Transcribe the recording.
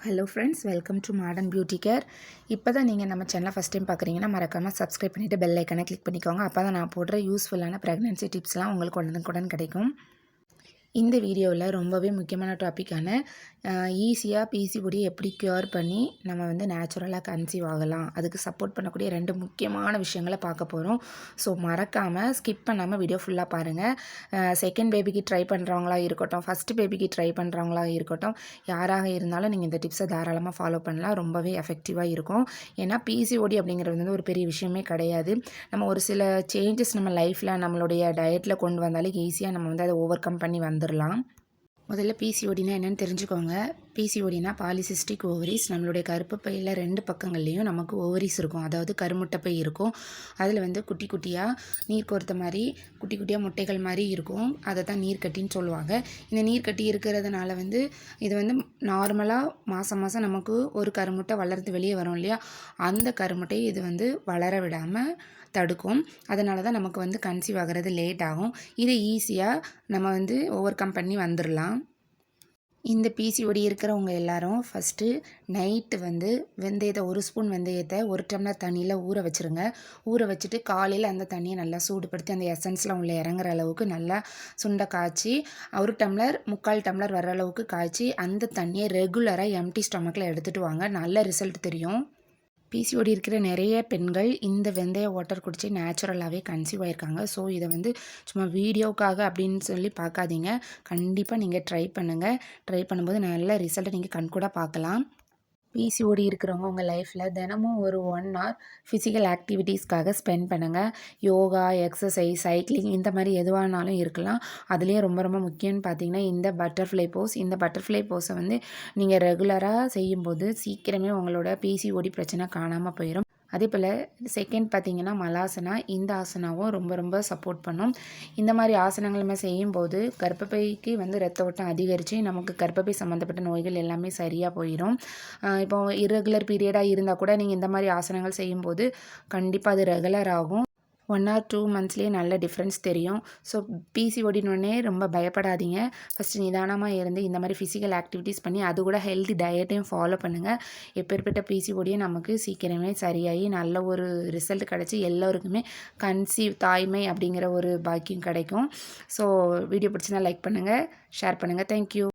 Hello friends, welcome to modern beauty care. இப்போ தான் நீங்கள் நம்ம சேனலை ஃபஸ்ட் டைம் பார்க்குறீங்கன்னா மறக்காமல் சப்ஸ்கிரைப் பண்ணிவிட்டு பெல் ஐக்கனை கிளிக் பண்ணிக்கோங்க. அப்போ தான் நான் போடுற யூஸ்ஃபுல்லான ப்ரெக்னென்சி டிப்ஸ்லாம் உங்களுக்கு உடனுக்குடன் கிடைக்கும். இந்த வீடியோவில் ரொம்பவே முக்கியமான டாப்பிக்கான ஈஸியாக பிசிஓடியை எப்படி க்யூர் பண்ணி நம்ம வந்து நேச்சுரலாக கன்சீவ் ஆகலாம், அதுக்கு சப்போர்ட் பண்ணக்கூடிய 2 முக்கியமான விஷயங்களை பார்க்க போகிறோம். ஸோ மறக்காமல் ஸ்கிப் பண்ணாமல் வீடியோ ஃபுல்லாக பாருங்கள். செகண்ட் பேபிக்கு ட்ரை பண்ணுறவங்களா இருக்கட்டும், ஃபஸ்ட்டு பேபிக்கு ட்ரை பண்ணுறவங்களா இருக்கட்டும், யாராக இருந்தாலும் நீங்கள் இந்த டிப்ஸை தாராளமாக ஃபாலோ பண்ணலாம். ரொம்பவே எஃபெக்டிவாக இருக்கும். ஏன்னா பிசிஓடி அப்படிங்கிறது வந்து ஒரு பெரிய விஷயமே கிடையாது. நம்ம ஒரு சில சேஞ்சஸ் நம்ம லைஃப்பில் நம்மளுடைய டயட்டில் கொண்டு வந்தாலே ஈஸியாக நம்ம வந்து அதை ஓவர் கம் பண்ணி வந்துடலாம். முதல்ல பிசிஓடினா என்னென்னு தெரிஞ்சுக்கோங்க. பிசிஓடினா பாலிசிஸ்டிக் ஓவரிஸ். நம்மளுடைய கருப்பப்பையில் 2 பக்கங்கள்லேயும் நமக்கு ஓவரிஸ் இருக்கும், அதாவது கருமுட்டைப்பை இருக்கும். அதில் வந்து குட்டி குட்டியாக நீர் கோர்த்த மாதிரி குட்டி குட்டியாக முட்டைகள் மாதிரி இருக்கும். அதை தான் நீர்க்கட்டின்னு சொல்லுவாங்க. இந்த நீர்க்கட்டி இருக்கிறதுனால வந்து இது வந்து நார்மலாக மாதம் மாதம் நமக்கு ஒரு கருமுட்டை வளர்ந்து வெளியே வரும் இல்லையா, அந்த கருமுட்டையை இது வந்து வளர விடாமல் தடுக்கும். அதனால தான் நமக்கு வந்து கன்சீவ் ஆகிறது லேட் ஆகும். இதை ஈஸியாக நம்ம வந்து ஓவர் கம் பண்ணி வந்துடலாம். இந்த பிசிஓடி இருக்கிறவங்க எல்லாரும் ஃபஸ்ட்டு நைட்டு வந்து வெந்தயத்தை 1 ஸ்பூன் வெந்தயத்தை 1 டம்ளர் தண்ணியில் ஊற வச்சுருங்க. ஊற வச்சுட்டு காலையில் அந்த தண்ணியை நல்லா சூடுபடுத்தி அந்த எசன்ஸ்லாம் உள்ளே இறங்குற அளவுக்கு நல்லா சுண்டை காய்ச்சி 1 டம்ளர் 3/4 டம்ளர் வர அளவுக்கு காய்ச்சி அந்த தண்ணியை ரெகுலராக எம்டி ஸ்டொமக்கில் எடுத்துகிட்டு வாங்க. நல்ல ரிசல்ட் தெரியும். பிசிஓடி இருக்கிற நிறைய பெண்கள் இந்த வெந்தய வாட்டர் குடித்து நேச்சுரலாகவே கன்சீவ் ஆகிருக்காங்க. ஸோ இதை வந்து சும்மா வீடியோக்காக அப்படின்னு சொல்லி பார்க்காதீங்க. கண்டிப்பாக நீங்கள் ட்ரை பண்ணுங்கள். ட்ரை பண்ணும்போது நல்ல ரிசல்ட்டை நீங்கள் கண்கூட பார்க்கலாம். பிசிஓடி இருக்கிறவங்க உங்கள் லைஃப்பில் தினமும் ஒரு 1 hour ஃபிசிக்கல் ஆக்டிவிட்டீஸ்க்காக ஸ்பெண்ட் பண்ணுங்கள். யோகா, எக்ஸசைஸ், சைக்கிளிங் இந்த மாதிரி எதுவானாலும் இருக்கலாம். அதுலேயே ரொம்ப ரொம்ப முக்கியம்னு பார்த்தீங்கன்னா இந்த பட்டர்ஃப்ளை போஸ். இந்த பட்டர்ஃப்ளை போஸை வந்து நீங்கள் ரெகுலராக செய்யும்போது சீக்கிரமே உங்களோட பிசிஓடி பிரச்சனை காணாமல் போயிடும். அதே போல் செகண்ட் பார்த்திங்கன்னா மலாசனா. இந்த ஆசனாவும் ரொம்ப ரொம்ப சப்போர்ட் பண்ணும். இந்த மாதிரி ஆசனங்களுமே செய்யும்போது கர்ப்பப்பைக்கு வந்து ரத்த ஓட்டம் அதிகரித்து நமக்கு கர்ப்பப்பை சம்மந்தப்பட்ட நோய்கள் எல்லாமே சரியாக போயிடும். இப்போ இர்ரெகுலர் பீரியடாக இருந்தால் கூட நீங்கள் இந்த மாதிரி ஆசனங்கள் செய்யும்போது கண்டிப்பாக அது ரெகுலர் ஆகும். 1 or 2 monthsலேயே நல்ல டிஃப்ரென்ஸ் தெரியும். ஸோ பிசிஓடினோடனே ரொம்ப பயப்படாதீங்க. ஃபஸ்ட்டு நிதானமாக இருந்து இந்த மாதிரி ஃபிசிக்கல் ஆக்டிவிட்டீஸ் பண்ணி அது கூட ஹெல்தி டயட்டையும் ஃபாலோ பண்ணுங்கள். எப்பேற்பட்ட பிசிஓடியும் நமக்கு சீக்கிரமே சரியாகி நல்ல ஒரு ரிசல்ட் கிடச்சி எல்லோருக்குமே கன்சீவ் தாய்மை அப்படிங்கிற ஒரு பாக்கியம் கிடைக்கும். ஸோ வீடியோ பிடிச்சிருந்தா லைக் பண்ணுங்கள், ஷேர் பண்ணுங்கள். தேங்க்யூ.